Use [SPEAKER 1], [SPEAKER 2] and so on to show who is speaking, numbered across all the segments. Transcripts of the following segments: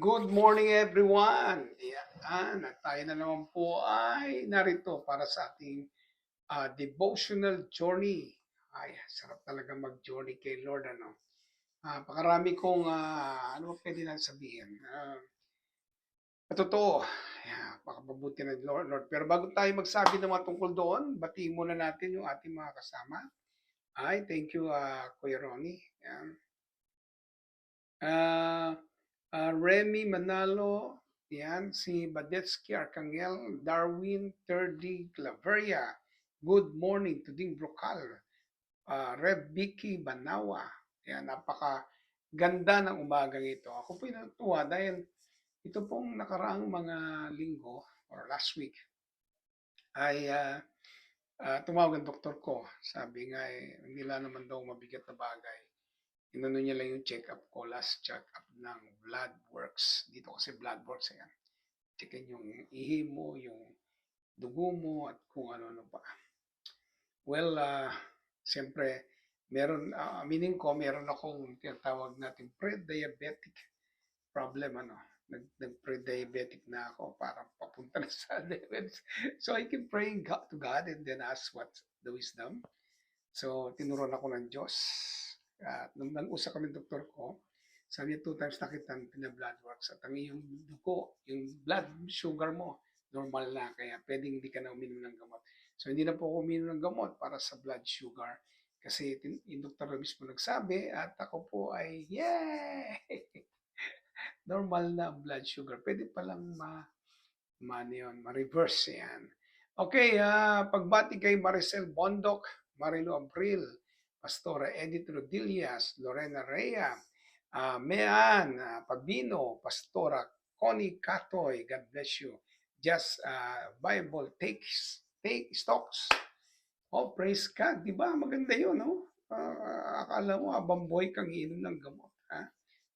[SPEAKER 1] Good morning everyone! Yan, at tayo na naman po ay narito para sa ating devotional journey. Ay, sarap talaga mag-journey kay Lord. Pakarami kong, ano ba pwede na sabihin? Totoo, pakapabuti ng Lord. Pero bago tayo magsabi ng mga tungkol doon, batiin muna natin yung ating mga kasama. Ay, thank you, Kuya Ronnie. Yan. Ah, Remy Manalo, yan, si Badetsky Arcangel, Darwin Terdi Claveria, good morning to Ding Brocal, Rev Vicky Banawa, yan, napaka ganda ng umagang ito. Ako po natuwa dahil ito pong nakaraang mga linggo or last week ay tumawag ang doktor ko. Sabi nga hindi lang naman daw mabigat na bagay. Inano niya lang yung check-up ko, last check-up ng blood works. Dito kasi blood works, yan. Checkin yung ihi mo, yung dugo mo, at kung ano-ano pa. Well, siyempre, aminin ko, meron akong tinatawag natin pre-diabetic problem, Nag-pre-diabetic na ako, parang papunta na sa diabetes. So I keep praying to God and then ask what's the wisdom. So, tinuruan ako ng Diyos. At nung nag-usap kami ng doktor ko, sabi niya 2 times na kitang pina-blood works. At ang iyong dugo, yung blood sugar mo, normal na. Kaya pwedeng hindi ka na uminom ng gamot. So, hindi na po ako uminom ng gamot para sa blood sugar. Kasi yung doktor na mismo nagsabi at ako po ay, yay! Normal na blood sugar. Pwede palang ma-reverse yan. Okay, pagbati kay Maricel Bondok, Marilo Abril, Pastora Edith Rodillas, Lorena Rea, Mean, Pabino, Pastora Connie Catoy, God bless you. Just Bible take stocks. Oh, praise God. Di ba? Maganda yun, no? Akala mo, abang boy kang inom ng gamot. Ha?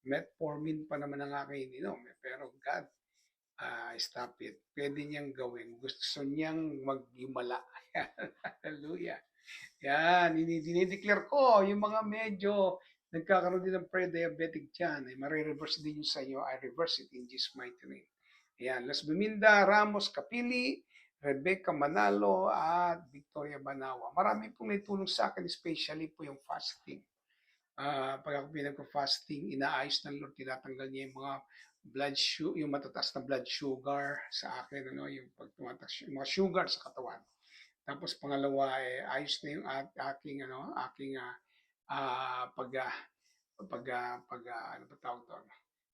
[SPEAKER 1] Metformin pa naman ang aking ininom. Pero God, stop it. Pwede niyang gawin. Gusto niyang maghimala. Hallelujah. Yan, dinideclare ko yung mga medyo nagkakaroon din ng pre-diabetic dyan, ay marireverse din yung sa inyo. I reverse it in Jesus' mighty name. Ayan, Las Biminda, Ramos, Kapili, Rebecca Manalo, at Victoria Banawa. Marami pong naitulong sa akin, especially po yung fasting. Pag ako pinagpa-fasting, inaayos ng Lord, tinatanggal niya yung mga yung matataas na blood sugar sa akin, yung pag tumataas yung mga sugar sa katawan. Tapos pangalawa, ayos na yung aking ano ba tawag doon?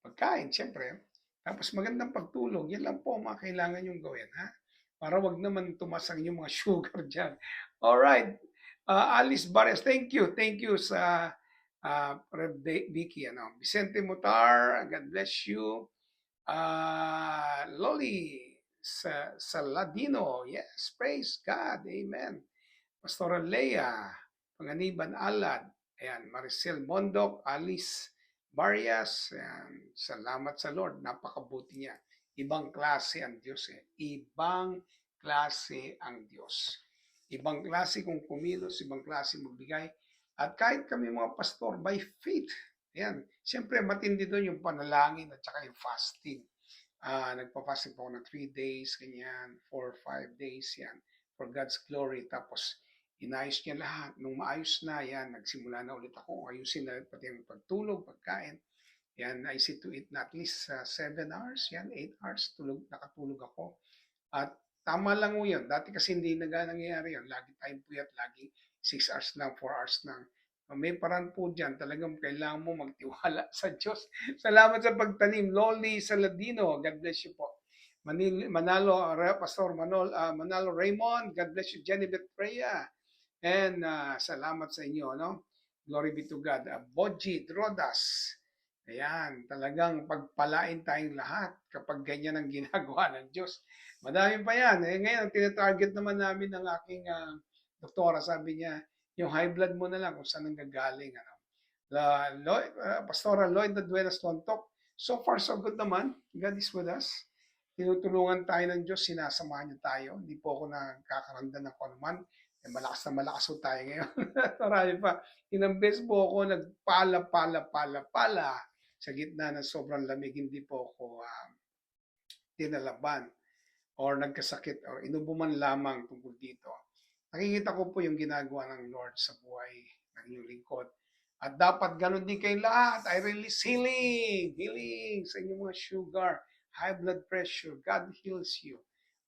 [SPEAKER 1] Pagkain, siyempre. Tapos magandang pagtulog, yan lang po ang mga kailangan yung gawin, ha? Para wag naman tumasang yung mga sugar dyan. Alright, Alice Barrios, thank you. Thank you sa Vicky, Vicente Mutar, God bless you. Loli Saladino, yes, praise God, amen. Pastora Leia, Panganiban Alad, ayan, Maricel Mondok, Alice Barrias, ayan, salamat sa Lord, napakabuti niya. Ibang klase ang Diyos Ibang klase ang Diyos. Ibang klase kung kumilos, ibang klase magbigay. At kahit kami mga pastor, by faith, ayan, siyempre matindi doon yung panalangin at saka yung fasting. Nagpa-fasting po ako ng 3 days, ganyan, 4, 5 days, yan, for God's glory. Tapos, inayos niya lahat. Nung maayos na, yan, nagsimula na ulit ako. Ayusin na pati ang pagtulog, pagkain. Yan, I see to it na at least 7 hours, yan, 8 hours, nakatulog ako. At tama lang mo yun. Dati kasi hindi nangyayari yun. Lagi tayong puyat, lagi 6 hours lang, 4 hours lang. May paraan po dyan. Talagang kailangan mo magtiwala sa Diyos. Salamat sa pagtanim. Loli Saladino, God bless you po. Manalo, Pastor Manalo Raymond, God bless you. Jennifer Freya. And salamat sa inyo, no? Glory be to God. Boji Rodas. Ayan, talagang pagpalain tayong lahat kapag ganyan ang ginagawa ng Diyos. Madami pa yan. Ngayon, tinatarget naman namin ng aking doktora. Sabi niya, yung high blood mo na lang kung saan nanggagaling. Pastora Lloyd Duenas Tontok, so far so good naman. God is with us. Tinutulungan tayo ng Diyos, sinasamahan niya tayo. Hindi po ako nagkakaramdam ng kanuman. Malakas na malakas po tayo ngayon. Marami pa. Inang beses po ako nagpala sa gitna ng sobrang lamig, hindi po ako tinalaban or nagkasakit or inubuman lamang tungkol dito. Nakikita ko po yung ginagawa ng Lord sa buhay ng inyong lingkod. At dapat ganun din kayong lahat. I release healing. Healing sa inyong mga sugar, high blood pressure. God heals you.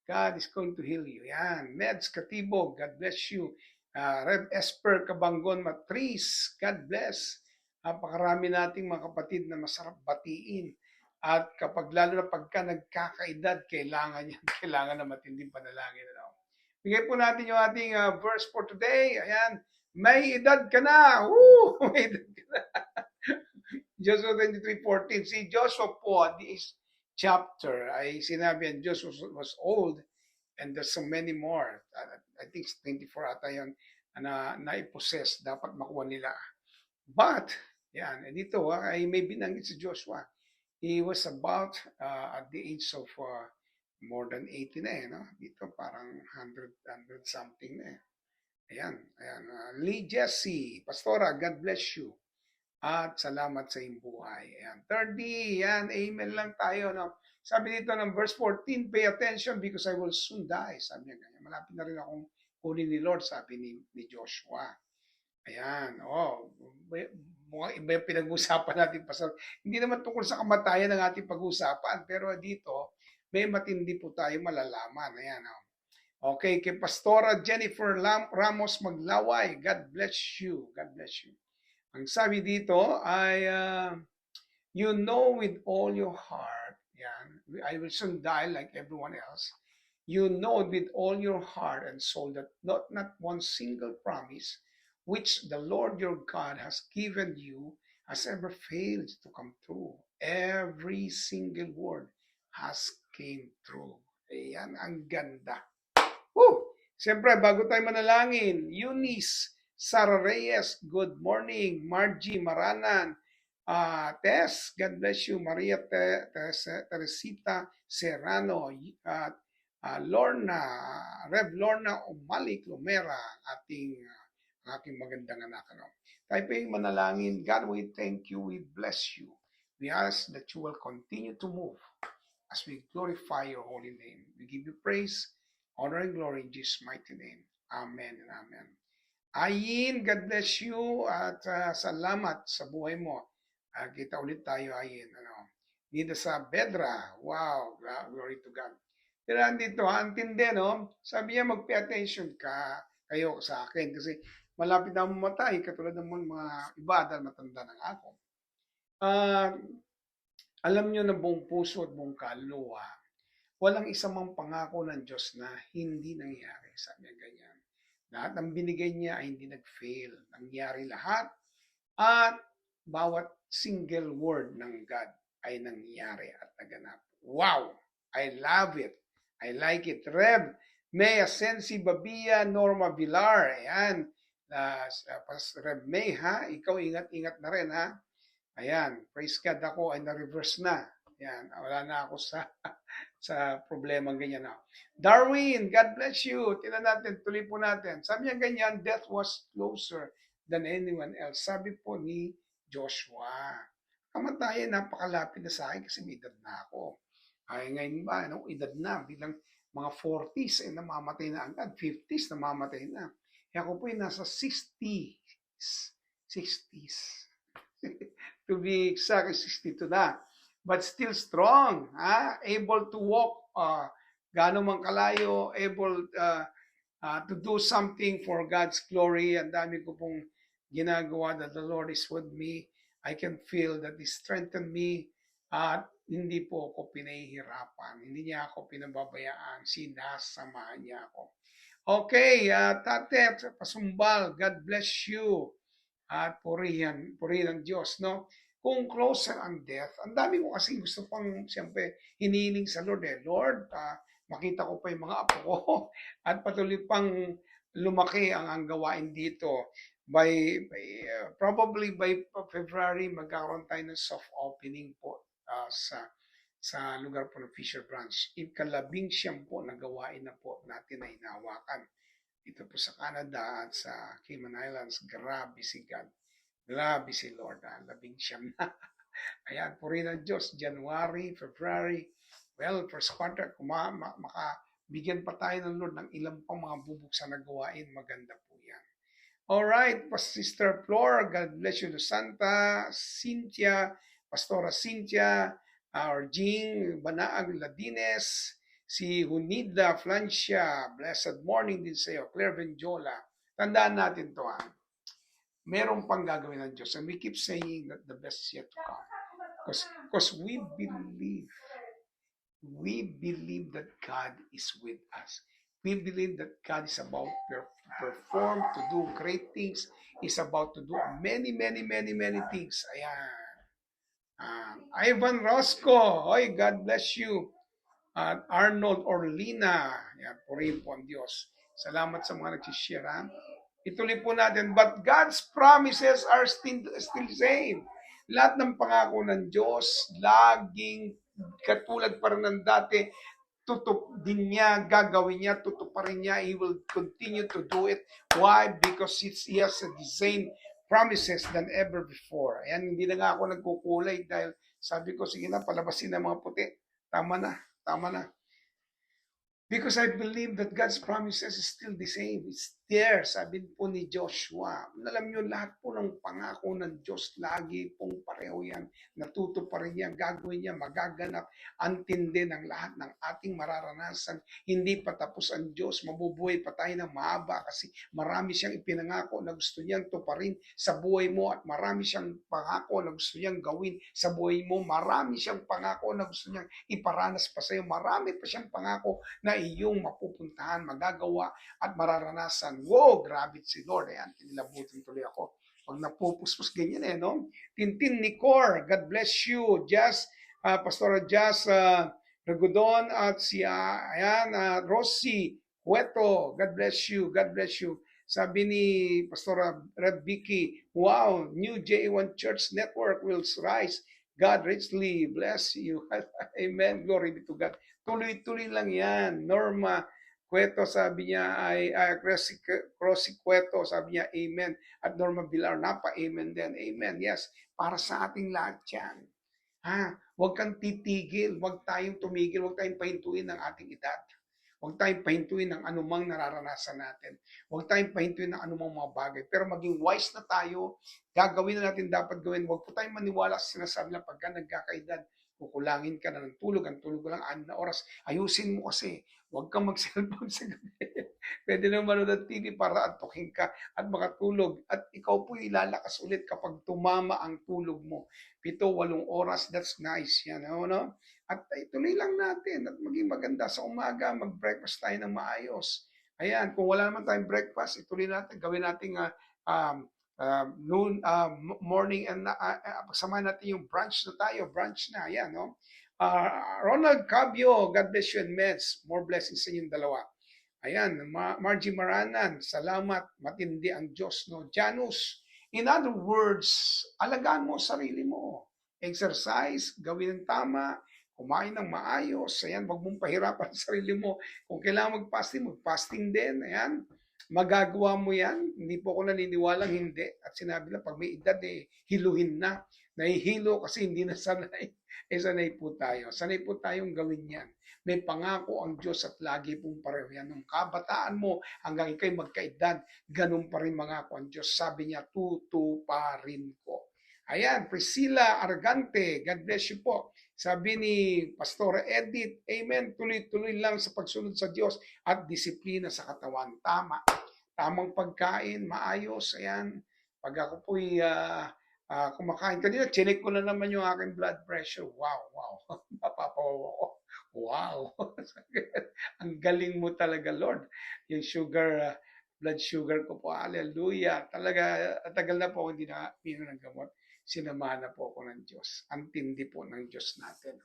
[SPEAKER 1] God is going to heal you. Yan. Meds Katibog, God bless you. Rev Esper Cabangon Matris, God bless. Napakarami nating mga kapatid na masarap batiin. At kapag lalo na pagka nagkakaedad, kailangan yan, kailangan na matinding panalangin. Bigay po natin yung ating verse for today. Ayan, may edad ka na. Woo! May edad ka na. Joshua 23:14. Si Joshua po, this chapter, ay sinabi yan, Joshua was old and there's so many more. I think 24 ata yun na naipossess. Dapat makuha nila. But, yan, dito ay may binanggit si Joshua. He was about at the age of more than 80 na no? Dito parang 100 something na Ayan, ayan. Lee Jesse, Pastora, God bless you. At salamat sa iyong buhay. Ayan. 30, yan, amen lang tayo. No? Sabi dito ng verse 14, pay attention because I will soon die. Sabi niya ganyan. Malapit na rin akong kunin ni Lord, sabi ni Joshua. Ayan, mukhang iba yung pinag-usapan natin, Pastor. Hindi naman tungkol sa kamatayan ng ating pag-usapan, pero dito, may matindi po tayo malalaman. Ayan, Okay, kay Pastora Jennifer Ramos Maglaway, God bless you. God bless you. Ang sabi dito ay, you know with all your heart, yan, I will soon die like everyone else. You know with all your heart and soul that not one single promise which the Lord your God has given you has ever failed to come true. Every single word has came true. Ayan, ang ganda. Woo! Siyempre, bago tayo manalangin, Eunice, Sara Reyes, good morning. Margie Maranan, Tess, God bless you. Maria Teresita Serrano, Lorna, Rev Lorna Umalik Lumera, aking magandang anak. Tayo po yung manalangin. God, we thank you. We bless you. We ask that you will continue to move as we glorify your holy name. We give you praise, honor, and glory in Jesus' mighty name. Amen and amen. Ayin, God bless you at salamat sa buhay mo. Kita ulit tayo, Ayin. Dito sa Bedra. Wow, glory to God. Pero dito, antindi, no? Sabi niya, mag-pay attention kayo sa akin kasi malapit na mamatay, katulad ng mga iba dahil matanda ng ako. Alam niyo na buong puso at buong kaluluwa, walang isang mang pangako ng Diyos na hindi nangyari. Sabi niya ganyan. Lahat ng binigay niya ay hindi nag-fail. Nangyari lahat at bawat single word ng God ay nangyari at naganap. Wow! I love it. I like it. Rev May Asensi Babia Norma Villar. Ayan. Rev May ha. Ikaw ingat-ingat na rin ha. Ayan. Praise God, ako ay na-reverse na. Ayan. Wala na ako sa problemang ganyan na. Darwin, God bless you. Tingnan natin, tuloy po natin. Sabi niya ganyan, death was closer than anyone else. Sabi po ni Joshua. Kamatayan, napakalapit na sa akin kasi may edad na ako. Ay ngayon ba, edad na, bilang mga 40s ay namamatay na agad, 50s namamatay na. Kaya ako po ay nasa 60s. To be exact, 62 na. But still strong, able to walk gaano man kalayo, able to do something for God's glory. Ang dami ko pong ginagawa that the Lord is with me. I can feel that He strengthened me at hindi po ako pinahihirapan. Hindi niya ako pinababayaan. Sinasamahan niya ako. Okay, Tate Pasumbal, God bless you. At purihan ng Diyos, no? Kung closer ang death, ang dami ko kasi gusto pang, siyempre, hinihiling sa Lord Lord, makita ko pa yung mga apo ko at patuloy pang lumaki ang gawain dito. Probably by February, magkakaroon tayo ng soft opening po sa lugar po ng Fisher Branch. Ikalabing-siyam po na gawain na po natin na hinahawakan. Dito po sa Canada at sa Cayman Islands, grabe si God. Grabe si Lord, 11 na. Ayan, purihin ng Diyos, January, February, well, first quarter, kung makabigyan pa tayo ng Lord ng ilang pang mga bubuksan na gawain, maganda po yan. Alright, Sister Flor, God bless you, Santa, Cynthia, Pastora Cynthia, Jean Banaag Ladines, si Hunida Francia, blessed morning din sa iyo, Claire Benjola. Tandaan natin to merong pang gagawin ng Diyos. And we keep saying that the best is yet to come. Because we believe that God is with us. We believe that God is about to perform, to do great things, is about to do many, many, many, many things. Ayan. Ivan Rosco, oy, God bless you. Arnold Orlina, yan, purihin po ang Diyos. Salamat sa mga nagsishare, ha? Ituloy po natin, but God's promises are still the same. Lahat ng pangako ng Diyos, laging katulad pa rin ng dati, din niya, gagawin niya, tutuparin niya, He will continue to do it. Why? Because He has the same promises than ever before. Ayan, hindi na nga ako nagkukulay dahil sabi ko, sige na, palabasin na mga puti. Tama na. Because I believe that God's promises is still the same. It's there, sabi po ni Joshua. Alam nyo, lahat po ng pangako ng Diyos, lagi pong pareho yan. Natutuparin yan, gagawin niya, magaganap. Antindi ng lahat ng ating mararanasan. Hindi pa tapos ang Diyos. Mabubuhay pa tayo ng mahaba kasi marami siyang ipinangako na gusto niyang tuparin sa buhay mo at marami siyang pangako na gusto niyang gawin sa buhay mo. Marami siyang pangako na gusto niyang iparanas pa sa iyo. Marami pa siyang pangako na iyong mapupuntahan, magagawa at mararanasan. Wow, grabe si Lord. Ayan, tinilabutin tuloy ako. Pag napupuspos ganyan no? Tintin Nicor, God bless you. Pastora Jazz Ragudon at si Rosie Cueto, God bless you. Sabi ni Pastora Red Vicky, wow, new J1 Church Network will rise. God richly bless you. Amen. Glory be to God. Tuloy-tuloy lang yan. Norma Cueto, sabi niya, Crossy Cueto, sabi niya, amen. At Norma Villar, amen din. Amen. Yes, para sa ating lahat yan. Huwag kang titigil, huwag tayong tumigil, huwag tayong pahintuin ng ating edad. Huwag tayong pahintuin ng anumang nararanasan natin. Huwag tayong pahintuin ng anumang mga bagay. Pero maging wise na tayo, gagawin na natin dapat gawin. Huwag po tayong maniwala sa sinasabi na pagka nagkakaedad, kukulangin ka na ng tulog. Ang tulog ko lang 6 na oras. Ayusin mo kasi. Huwag kang mag-cellphone sa gabi. Pwede na manood ng TV para antukin ka at makatulog. At ikaw po ilalakas ulit kapag tumama ang tulog mo. 7-8 oras, that's nice. Yan, no? At ituloy lang natin at maging maganda sa umaga. Mag-breakfast tayo ng maayos. Ayan, kung wala naman tayong breakfast, ituloy natin. Gawin natin noon, morning, and pagsamahin natin yung brunch na, ayan, no? Ronald Cabio, God bless you and Meds, more blessings sa inyong dalawa. Ayan, Margie Maranan, salamat, matindi ang Diyos, no? Janus, in other words, alagaan mo sarili mo. Exercise, gawin ng tama, kumain ng maayos, ayan, wag mong pahirapan sa sarili mo. Kung kailangan mag-fasting din, ayan, magagawa mo yan. Hindi po ako naniniwalang hindi. At sinabi na pag may edad, hiluhin na. Nahihilo kasi hindi na sanay. Sanay po tayo. Sanay po tayong gawin yan. May pangako ang Diyos at lagi pong pareho yan. Nung kabataan mo hanggang ikay magkaedad, ganun pa rin mangako ang Diyos. Sabi niya, tutuparin ko. Ayan, Priscilla Argante, God bless you po. Sabi ni Pastora Edith, amen, tuloy-tuloy lang sa pagsunod sa Diyos at disiplina sa katawan. Tamang pagkain, maayos, ayan. Pag ako po'y kumakain, kanina, chinek ko na naman yung aking blood pressure. Wow. Napapawawa ko. Wow. Ang galing mo talaga, Lord. Yung sugar, blood sugar ko po, hallelujah. Talaga, tagal na po hindi na pino ng gamot. Sinamahan na po ako ng Diyos. Ang tindi po ng Diyos natin.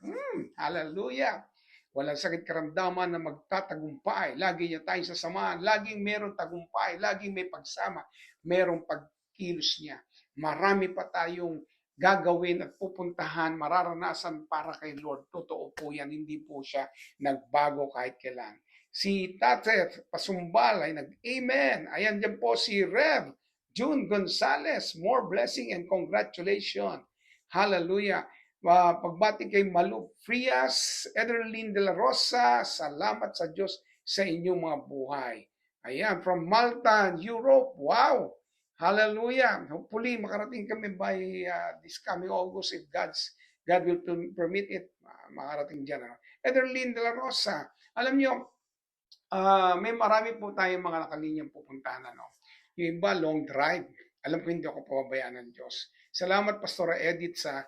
[SPEAKER 1] Hallelujah. Walang sakit karamdaman na magtatagumpay. Lagi niya tayong sasamahan. Laging meron tagumpay. Laging may pagsama. Merong pagkilos niya. Marami pa tayong gagawin at pupuntahan, mararanasan para kay Lord. Totoo po yan. Hindi po siya nagbago kahit kailan. Si Tate Pasumbal ay nag-amen. Ayan dyan po si Rev June Gonzalez, more blessing and congratulations. Hallelujah. Pagbati kay Malu Frias, Ederlyn de la Rosa, salamat sa Diyos sa inyong mga buhay. Ayan, from Malta, Europe. Wow! Hallelujah. Hopefully, makarating kami by this coming August if God will permit it. Makarating dyan. Ano? Ederlyn de la Rosa. Alam nyo, may marami po tayong mga nakalinyang pupuntahan. Ano? Yung iba, long drive. Alam ko hindi ako pababayaan ng Diyos. Salamat, Pastora Edith, sa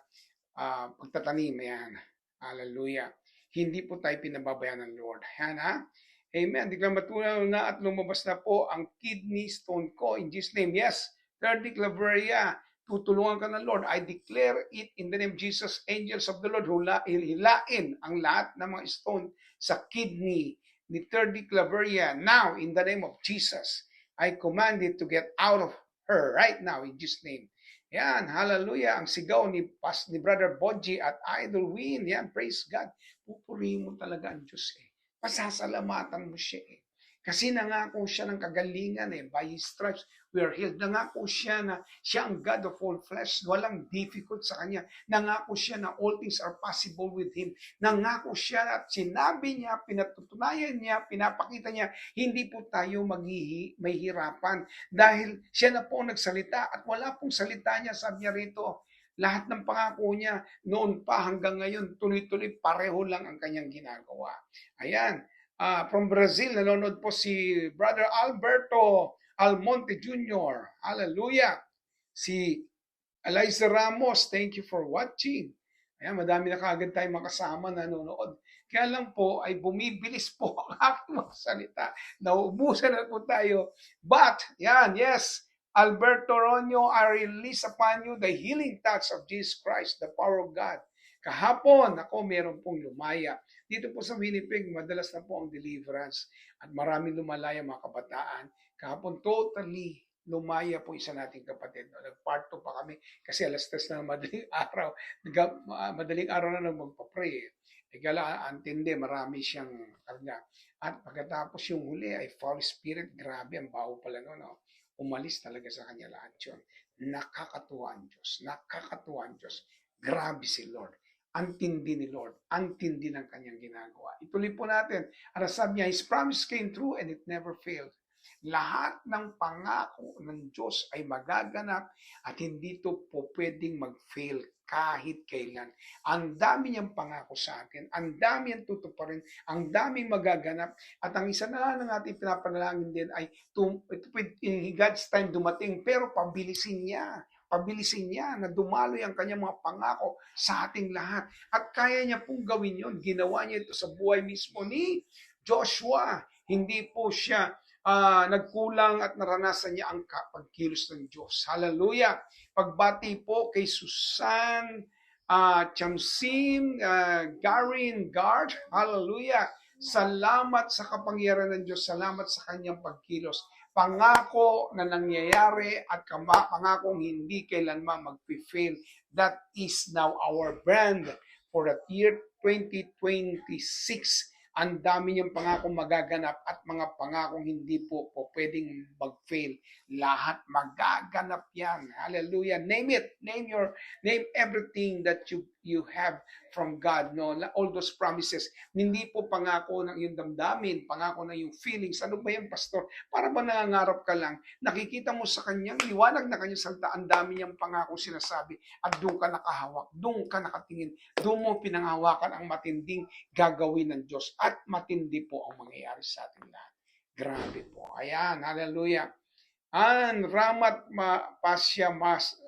[SPEAKER 1] pagtatanim. Ayan. Hallelujah. Hindi po tayo pinababayaan ng Lord. Ayan, ha? Amen. Deklamatunaw na at lumabas na po ang kidney stone ko in Jesus' name. Yes, third declaveria. Tutulungan ka ng Lord. I declare it in the name of Jesus. Angels of the Lord, hilain ang lahat ng mga stone sa kidney ni third declaveria. Now, in the name of Jesus, I command it to get out of her right now in Jesus' name. Yan, hallelujah. Ang sigaw ni Brother Bodji at Idol Win. Yan, praise God. Pupurihin mo talaga ang Diyos eh. Pasasalamatan mo siya eh. Kasi nangako siya ng kagalingan eh. By His stripes, we are healed. Nangako siya na siya ang God of all flesh. Walang difficult sa Kanya. Nangako siya na all things are possible with Him. Nangako siya at sinabi niya, pinatutunayan niya, pinapakita niya, hindi po tayo may hirapan. Dahil siya na po nagsalita at wala pong salita niya, sabi niya rito, lahat ng pangako niya noon pa hanggang ngayon, tuloy-tuloy pareho lang ang kanyang ginagawa. Ayan. From Brazil, nanonood po si Brother Alberto Almonte Jr. Hallelujah. Si Eliza Ramos, thank you for watching. Ayan, madami na kaagad tayong makasama na nanonood. Kaya lang po ay bumibilis po ang aking mga salita. Nauubusan na po tayo. But, yan, yes, Alberto Ronyo, I release upon you the healing touch of Jesus Christ, the power of God. Kahapon, ako, meron pong lumaya. Dito po sa Winnipeg, madalas na po ang deliverance at maraming lumalaya mga kabataan. Kahapon, totally lumaya po isa nating kapatid. Nag-part 2 pa kami kasi alas 3 na madaling araw. Madaling araw na nang magpa-pray. Kaya antindi, marami siyang karga. At pagkatapos yung huli ay foul spirit, grabe, ang baho pala noon. No? Umalis talaga sa kanya lahat yun. Nakakatuwa ang Diyos. Nakakatuwa ang Diyos. Grabe si Lord. Antindi ni Lord. Antindi ng kanyang ginagawa. Ituloy po natin. At sabi niya, His promise came true and it never failed. Lahat ng pangako ng Diyos ay magaganap at hindi ito po pwedeng mag-fail kahit kailan. Ang dami niyang pangako sa atin, ang dami niyang tutuparin, ang daming magaganap, at ang isa na ng ating pinapanalangin din ay in God's time dumating, pero pabilisin niya na dumaloy ang kanyang mga pangako sa ating lahat. At kaya niya pong gawin yon. Ginawa niya ito sa buhay mismo ni Joshua. Hindi po siya nagkulang at naranasan niya ang pagkilos ng Diyos. Hallelujah! Pagbati po kay Susan, Chamsim, Garin, Guard. Hallelujah! Salamat sa kapangyarihan ng Diyos. Salamat sa kanyang pagkilos. Pangako na nangyayari at pangakong hindi kailanman mag-fail. That is now our brand for the year 2026. Ang dami niyang pangakong magaganap at mga pangakong hindi po pwedeng mag-fail. Lahat magaganap yan. Hallelujah. Name it. Name everything that you have from God. No? All those promises. Hindi po pangako ng iyong damdamin, pangako ng iyong feelings. Ano ba yan, Pastor? Para ba nangangarap ka lang? Nakikita mo sa kanyang liwanag na kanyang salita, ang dami niyang pangako sinasabi at doon ka nakahawak, doon ka nakatingin, doon mo pinanghawakan ang matinding gagawin ng Diyos at matindi po ang mangyayari sa ating lahat. Grabe po. Ayan, hallelujah. And Ramat Pasya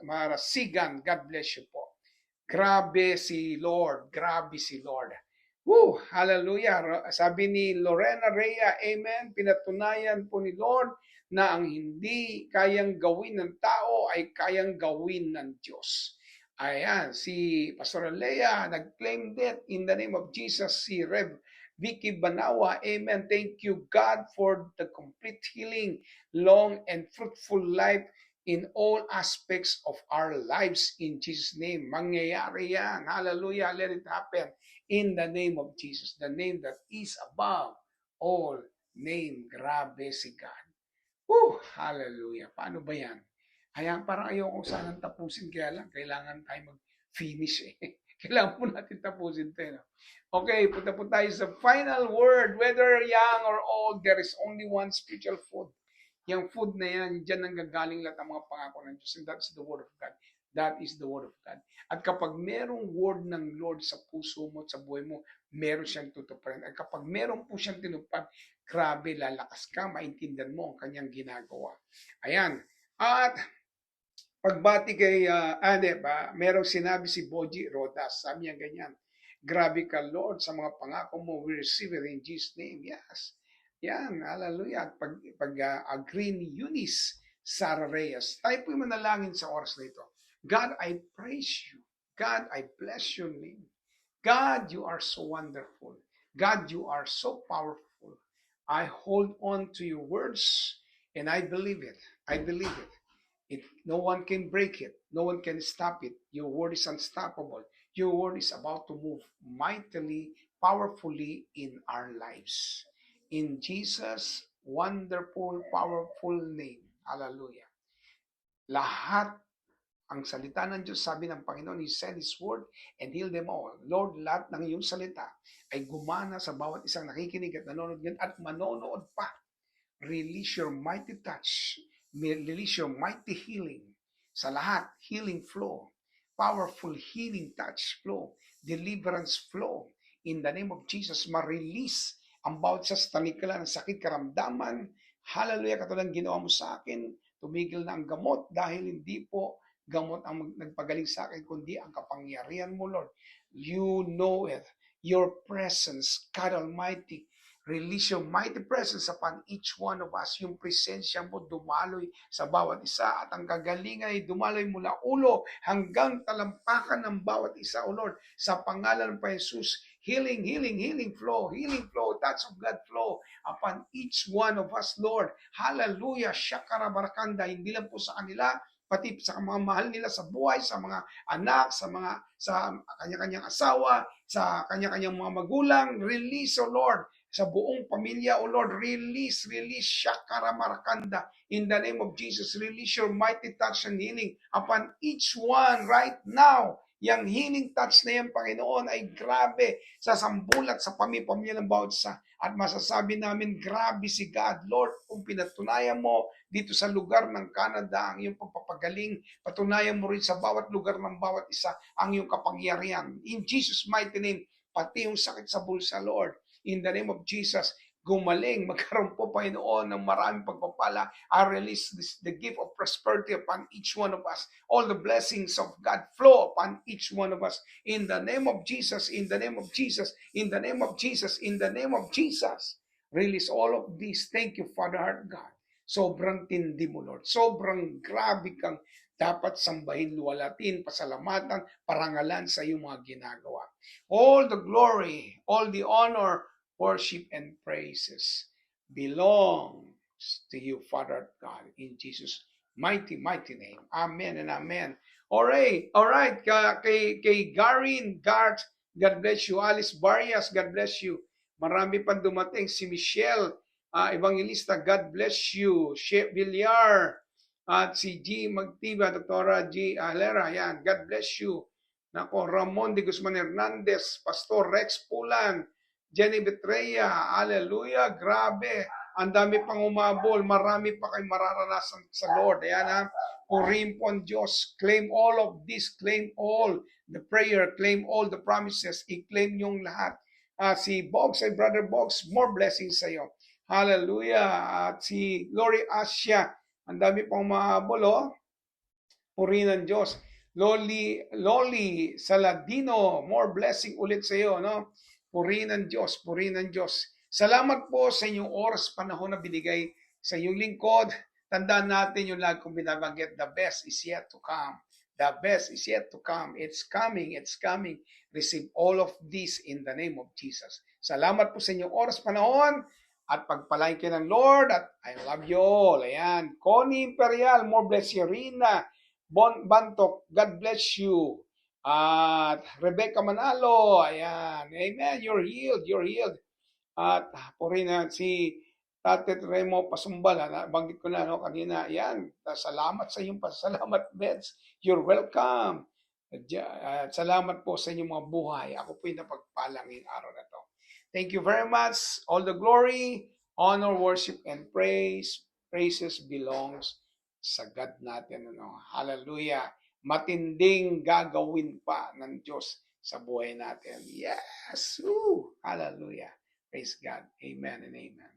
[SPEAKER 1] Marasigan, God bless you po. Grabe si Lord, grabe si Lord. Woo, hallelujah. Sabi ni Lorena Rhea, amen, pinatunayan po ni Lord na ang hindi kayang gawin ng tao ay kayang gawin ng Diyos. Ayan, si Pastor Leia nag-claim that in the name of Jesus, si Rev Vicky Banawa, amen. Thank you, God, for the complete healing, long and fruitful life in all aspects of our lives in Jesus' name. Mangyayari yan. Hallelujah. Let it happen in the name of Jesus. The name that is above all name. Grabe si God. Hallelujah. Paano ba yan? Parang ayoko sanang tapusin, kaya lang kailangan tayo finish eh. Kailangan po natin tapusin ito. No? Okay, punta po tayo sa final word. Whether young or old, there is only one spiritual food. Yung food na yan, dyan nanggagaling lahat ang mga pangako ng Diyos. And that's the Word of God. That is the Word of God. At kapag merong word ng Lord sa puso mo at sa buhay mo, meron siyang tutuparin. At kapag meron po siyang tinupad, grabe, lalakas ka, maintindihan mo ang kanyang ginagawa. Ayan. At pagbati kay, merong sinabi si Boji Rodas, sabi niya ganyan, grabe ka Lord sa mga pangako mo, we receive it in Jesus' name. Yes. Yan, hallelujah. At pag-agree ni Eunice Sara Reyes, tayo po'y manalangin sa oras na ito. God, I praise you. God, I bless your name. God, you are so wonderful. God, you are so powerful. I hold on to your words and I believe it. I believe it. No one can break it. No one can stop it. Your word is unstoppable. Your word is about to move mightily, powerfully in our lives. In Jesus' wonderful, powerful name. Hallelujah. Lahat ang salita ng Diyos, sabi ng Panginoon, He sent His word and healed them all. Lord, lahat ng iyong salita ay gumana sa bawat isang nakikinig at nanonood ngayon at manonood pa. Release your mighty touch. Release your mighty healing. Sa lahat, healing flow. Powerful healing touch flow. Deliverance flow. In the name of Jesus, ma-release ang bawat sa tanikala ng sakit karamdaman. Hallelujah, katulad ginawa mo sa akin. Tumigil na ang gamot dahil hindi po gamot ang nagpagaling sa akin, kundi ang kapangyarihan mo, Lord. You know it. Your presence, God Almighty, release your mighty presence upon each one of us. Yung presensya mo dumaloy sa bawat isa at ang kagalingan ay dumaloy mula ulo hanggang talampakan ng bawat isa, O Lord. Sa pangalan ng Jesus, healing, healing, healing flow, touch of God flow upon each one of us, Lord. Hallelujah, Shakara Barakanda, hindi lang po sa kanila, pati sa mga mahal nila sa buhay, sa mga anak, sa kanya-kanyang asawa, sa kanya-kanyang mga magulang. Release, O Lord, sa buong pamilya, O Lord, release, Shakara Marakanda, in the name of Jesus, release your mighty touch and healing upon each one right now. Yang healing touch na yan, Panginoon, ay grabe sa sambulat sa pamilya ng bawat isa. At masasabi namin, grabe si God, Lord, kung pinatunayan mo dito sa lugar ng Canada ang iyong pagpapagaling, patunayan mo rin sa bawat lugar ng bawat isa ang iyong kapangyarihan. In Jesus' mighty name, pati yung sakit sa bulsa, Lord, in the name of Jesus, gumaling, magkaroon po, Panginoon, ng maraming pagpapala. I release the gift of prosperity upon each one of us. All the blessings of God flow upon each one of us. In the name of Jesus, in the name of Jesus, in the name of Jesus, in the name of Jesus. Release all of this. Thank you, Father Heart God. Sobrang tindi mo, Lord. Sobrang grabe kang dapat sambahin, luwalatin, pasalamatan, parangalan sa iyong mga ginagawa. All the glory, all the honor, worship and praises belongs to you, Father God, in Jesus' mighty, mighty name. Amen and amen. All right. Kay Garin Gart, God bless you. Alice Barrias, God bless you. Marami pang dumating. Si Michelle Evangelista, God bless you. Chef Villar, at si G. Magtiba, Dr. G. Alera, yan, God bless you. Nako, Ramon de Guzman Hernandez, Pastor Rex Pulan, Jenny Betreya, hallelujah, grabe. Ang dami pang umabol, marami pa kayong mararanasan sa Lord. Ayan ha, purim po ang Diyos. Claim all of this, claim all the prayer, claim all the promises, i-claim yung lahat. Si Boggs, ay Brother Boggs, more blessings sa iyo. Hallelujah. At si Lori Asia, ang dami pang umabol, oh. Puri ng Diyos. Loli Saladino, more blessing ulit sa iyo, no? Puri ng Diyos, puri ng Diyos. Salamat po sa inyong oras, panahon na binigay sa inyong lingkod. Tandaan natin yung lagi kong binabanggit, the best is yet to come. The best is yet to come. It's coming, it's coming. Receive all of this in the name of Jesus. Salamat po sa inyong oras, panahon. At pagpalain kayo ng Lord. At I love you all. Ayan. Connie Imperial, more bless you. Rina Bantok, God bless you. At Rebecca Manalo, ayan. Amen. You're healed. You're healed. At puri na si Tate Remo Pasumbal. Banggit ko na no, kanina. Ayan. Salamat sa iyong pasalamat, Beds. You're welcome. Salamat po sa inyong mga buhay. Ako po yung napagpalang ngayong araw na to. Thank you very much. All the glory, honor, worship, and praises belongs sa God natin. Hallelujah. Matinding gagawin pa ng Diyos sa buhay natin. Yes! Woo! Hallelujah. Praise God. Amen and amen.